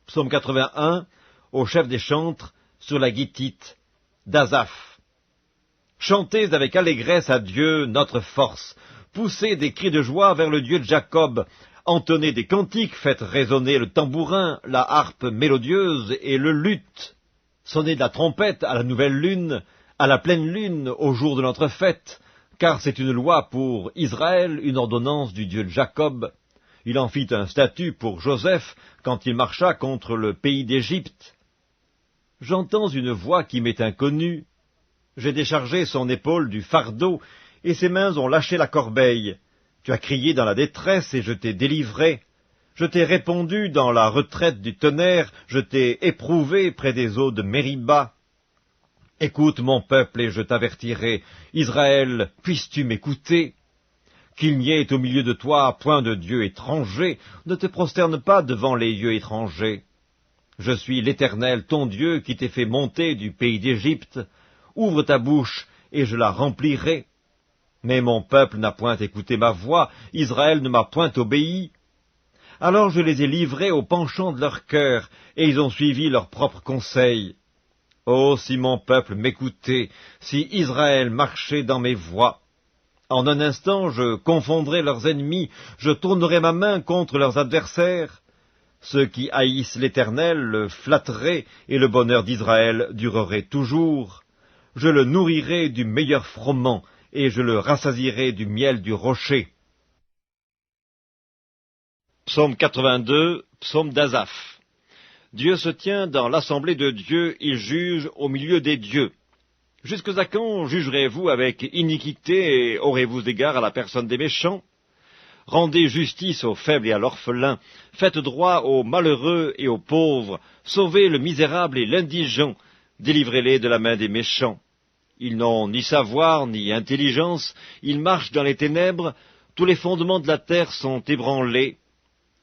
Psaume 81, au chef des chantres, sur la guitite, d'Asaph. Chantez avec allégresse à Dieu, notre force. Poussez des cris de joie vers le Dieu de Jacob. Entonnez des cantiques, faites résonner le tambourin, la harpe mélodieuse et le luth. Sonnez de la trompette à la nouvelle lune, à la pleine lune, au jour de notre fête, car c'est une loi pour Israël, une ordonnance du Dieu de Jacob. Il en fit un statut pour Joseph quand il marcha contre le pays d'Égypte. J'entends une voix qui m'est inconnue. J'ai déchargé son épaule du fardeau, et ses mains ont lâché la corbeille. Tu as crié dans la détresse, et je t'ai délivré. Je t'ai répondu dans la retraite du tonnerre, je t'ai éprouvé près des eaux de Mériba. Écoute mon peuple, et je t'avertirai. Israël, puisses-tu m'écouter? Qu'il n'y ait au milieu de toi point de dieu étranger, ne te prosterne pas devant les dieux étrangers. Je suis l'Éternel, ton Dieu, qui t'ai fait monter du pays d'Égypte. Ouvre ta bouche, et je la remplirai. Mais mon peuple n'a point écouté ma voix, Israël ne m'a point obéi. Alors je les ai livrés au penchant de leur cœur, et ils ont suivi leurs propres conseils. Oh, si mon peuple m'écoutait, si Israël marchait dans mes voies! En un instant, je confondrai leurs ennemis, je tournerai ma main contre leurs adversaires. Ceux qui haïssent l'Éternel le flatteraient, et le bonheur d'Israël durerait toujours. Je le nourrirai du meilleur froment, et je le rassasierai du miel du rocher. Psaume 82, psaume d'Asaph. Dieu se tient dans l'assemblée de Dieu, il juge au milieu des dieux. Jusqu'à quand jugerez-vous avec iniquité et aurez-vous égard à la personne des méchants? Rendez justice aux faibles et à l'orphelin, faites droit aux malheureux et aux pauvres, sauvez le misérable et l'indigent, délivrez-les de la main des méchants. Ils n'ont ni savoir ni intelligence, ils marchent dans les ténèbres, tous les fondements de la terre sont ébranlés.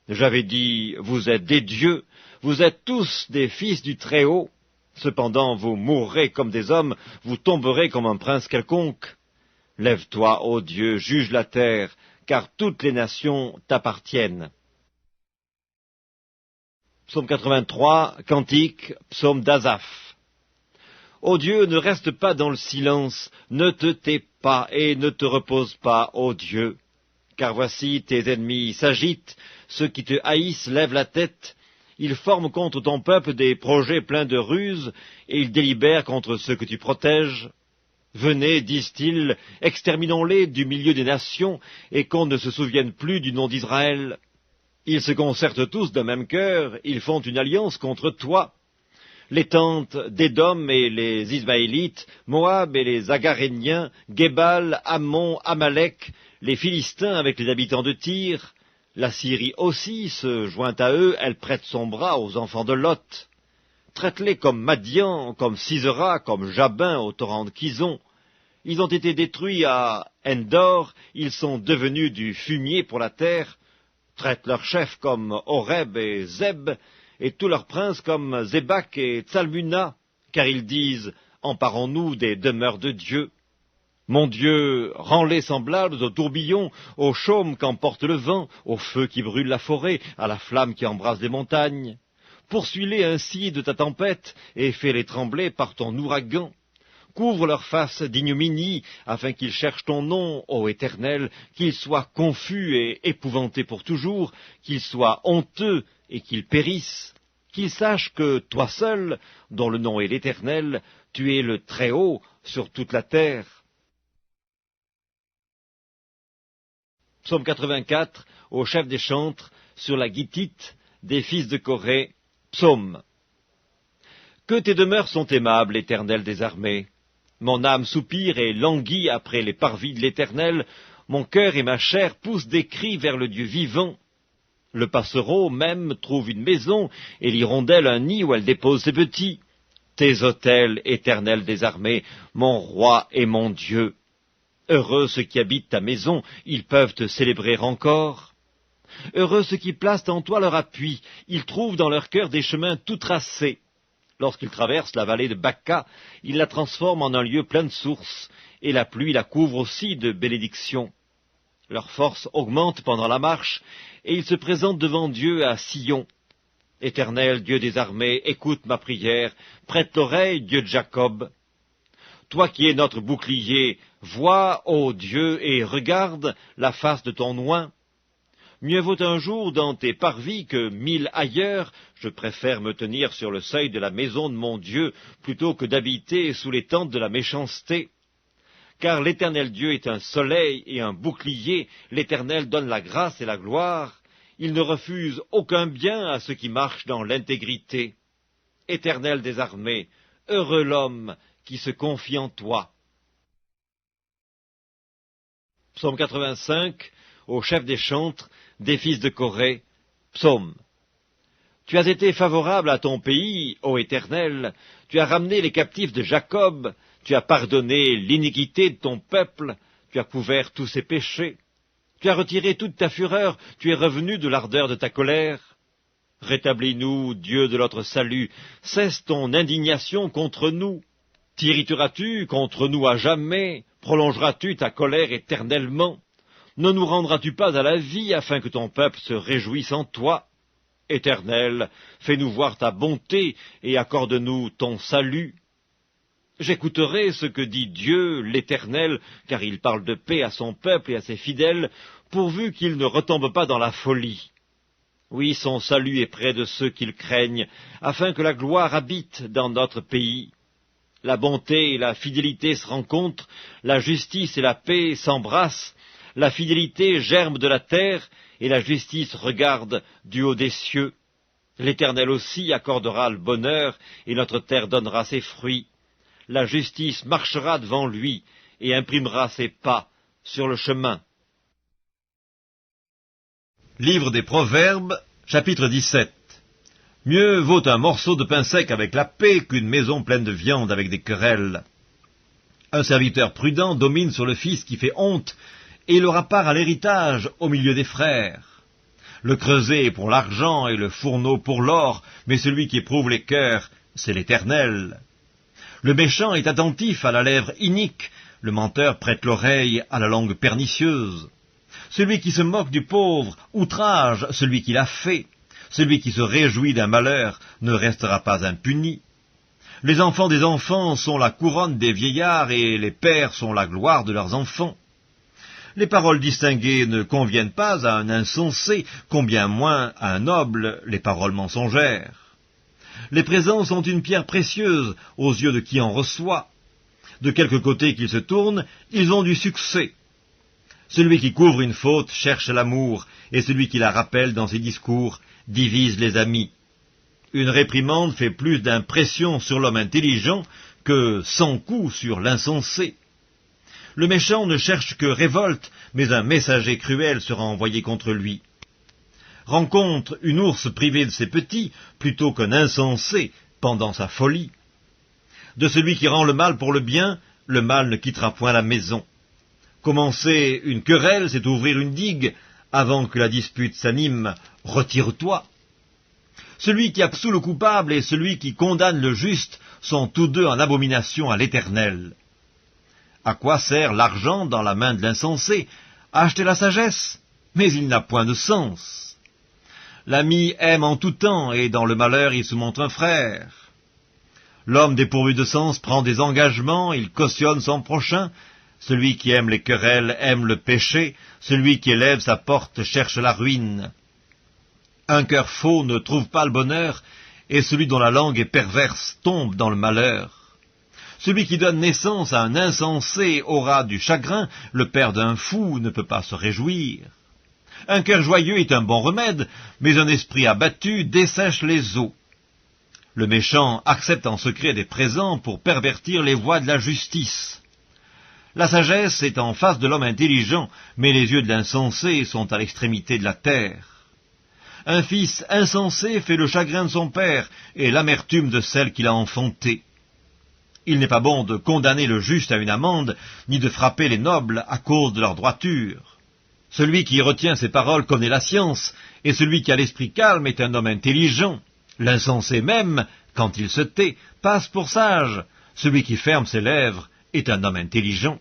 J'avais dit, vous êtes des dieux, vous êtes tous des fils du Très-Haut. Cependant, vous mourrez comme des hommes, vous tomberez comme un prince quelconque. Lève-toi, ô Dieu, juge la terre, car toutes les nations t'appartiennent. Psaume 83, cantique, psaume d'Asaph. Ô Dieu, ne reste pas dans le silence, ne te tais pas et ne te repose pas, ô Dieu. Car voici tes ennemis s'agitent, ceux qui te haïssent lèvent la tête. Ils forment contre ton peuple des projets pleins de ruses, et ils délibèrent contre ceux que tu protèges. Venez, disent-ils, exterminons-les du milieu des nations, et qu'on ne se souvienne plus du nom d'Israël. Ils se concertent tous d'un même cœur, ils font une alliance contre toi. Les tentes d'Édom et les Ismaélites, Moab et les Agaréniens, Guébal, Ammon, Amalek, les Philistins avec les habitants de Tyr. La Syrie aussi se joint à eux, elle prête son bras aux enfants de Lot. Traite-les comme Madian, comme Sisera, comme Jabin au torrent de Kison. Ils ont été détruits à Endor, ils sont devenus du fumier pour la terre. Traite leurs chefs comme Horeb et Zeb, et tous leurs princes comme Zébak et Tsalmuna, car ils disent « Emparons-nous des demeures de Dieu ». Mon Dieu, rends-les semblables aux tourbillons, aux chaumes qu'emporte le vent, au feu qui brûle la forêt, à la flamme qui embrase les montagnes. Poursuis-les ainsi de ta tempête, et fais-les trembler par ton ouragan. Couvre leur face d'ignominie, afin qu'ils cherchent ton nom, ô Éternel, qu'ils soient confus et épouvantés pour toujours, qu'ils soient honteux et qu'ils périssent. Qu'ils sachent que toi seul, dont le nom est l'Éternel, tu es le Très-Haut sur toute la terre. Psaume 84, au chef des chantres, sur la guitite des fils de Corée, psaume. Que tes demeures sont aimables, Éternel des armées. Mon âme soupire et languit après les parvis de l'Éternel, mon cœur et ma chair poussent des cris vers le Dieu vivant. Le passereau même trouve une maison, et l'hirondelle un nid où elle dépose ses petits. Tes autels, Éternel des armées, mon roi et mon Dieu. Heureux ceux qui habitent ta maison, ils peuvent te célébrer encore. Heureux ceux qui placent en toi leur appui, ils trouvent dans leur cœur des chemins tout tracés. Lorsqu'ils traversent la vallée de Bakka, ils la transforment en un lieu plein de sources, et la pluie la couvre aussi de bénédictions. Leur force augmente pendant la marche, et ils se présentent devant Dieu à Sion. Éternel, Dieu des armées, écoute ma prière, prête l'oreille, Dieu de Jacob. Toi qui es notre bouclier, vois, ô Dieu, et regarde la face de ton oint. Mieux vaut un jour dans tes parvis que 1000 ailleurs. Je préfère me tenir sur le seuil de la maison de mon Dieu plutôt que d'habiter sous les tentes de la méchanceté. Car l'Éternel Dieu est un soleil et un bouclier, l'Éternel donne la grâce et la gloire. Il ne refuse aucun bien à ceux qui marchent dans l'intégrité. Éternel des armées, heureux l'homme qui se confie en toi. Psaume 85, au chef des chantres, des fils de Corée, psaume. Tu as été favorable à ton pays, ô Éternel, tu as ramené les captifs de Jacob, tu as pardonné l'iniquité de ton peuple, tu as couvert tous ses péchés. Tu as retiré toute ta fureur, tu es revenu de l'ardeur de ta colère. Rétablis-nous, Dieu de notre salut, cesse ton indignation contre nous. T'irriteras-tu contre nous à jamais? Prolongeras-tu ta colère éternellement? Ne nous rendras-tu pas à la vie afin que ton peuple se réjouisse en toi? Éternel, fais-nous voir ta bonté et accorde-nous ton salut. J'écouterai ce que dit Dieu, l'Éternel, car il parle de paix à son peuple et à ses fidèles, pourvu qu'il ne retombe pas dans la folie. Oui, son salut est près de ceux qui le craignent, afin que la gloire habite dans notre pays. La bonté et la fidélité se rencontrent, la justice et la paix s'embrassent, la fidélité germe de la terre, et la justice regarde du haut des cieux. L'Éternel aussi accordera le bonheur, et notre terre donnera ses fruits. La justice marchera devant lui, et imprimera ses pas sur le chemin. Livre des Proverbes, chapitre 17. Mieux vaut un morceau de pain sec avec la paix qu'une maison pleine de viande avec des querelles. Un serviteur prudent domine sur le fils qui fait honte, et il aura part à l'héritage au milieu des frères. Le creuset est pour l'argent et le fourneau pour l'or, mais celui qui éprouve les cœurs, c'est l'Éternel. Le méchant est attentif à la lèvre inique, le menteur prête l'oreille à la langue pernicieuse. Celui qui se moque du pauvre outrage celui qui l'a fait. Celui qui se réjouit d'un malheur ne restera pas impuni. Les enfants des enfants sont la couronne des vieillards, et les pères sont la gloire de leurs enfants. Les paroles distinguées ne conviennent pas à un insensé, combien moins à un noble les paroles mensongères. Les présents sont une pierre précieuse aux yeux de qui en reçoit. De quelque côté qu'ils se tournent, ils ont du succès. Celui qui couvre une faute cherche l'amour, et celui qui la rappelle dans ses discours divise les amis. Une réprimande fait plus d'impression sur l'homme intelligent que 100 coups sur l'insensé. Le méchant ne cherche que révolte, mais un messager cruel sera envoyé contre lui. Rencontre une ours privée de ses petits, plutôt qu'un insensé pendant sa folie. De celui qui rend le mal pour le bien, le mal ne quittera point la maison. Commencer une querelle, c'est ouvrir une digue. Avant que la dispute s'anime, retire-toi. Celui qui absout le coupable et celui qui condamne le juste sont tous deux en abomination à l'Éternel. À quoi sert l'argent dans la main de l'insensé? À acheter la sagesse, mais il n'a point de sens. L'ami aime en tout temps, et dans le malheur il se montre un frère. L'homme dépourvu de sens prend des engagements, il cautionne son prochain. Celui qui aime les querelles aime le péché, celui qui élève sa porte cherche la ruine. Un cœur faux ne trouve pas le bonheur, et celui dont la langue est perverse tombe dans le malheur. Celui qui donne naissance à un insensé aura du chagrin, le père d'un fou ne peut pas se réjouir. Un cœur joyeux est un bon remède, mais un esprit abattu dessèche les eaux. Le méchant accepte en secret des présents pour pervertir les voies de la justice. La sagesse est en face de l'homme intelligent, mais les yeux de l'insensé sont à l'extrémité de la terre. Un fils insensé fait le chagrin de son père et l'amertume de celle qu'il a enfantée. Il n'est pas bon de condamner le juste à une amende, ni de frapper les nobles à cause de leur droiture. Celui qui retient ses paroles connaît la science, et celui qui a l'esprit calme est un homme intelligent. L'insensé même, quand il se tait, passe pour sage. Celui qui ferme ses lèvres est un homme intelligent.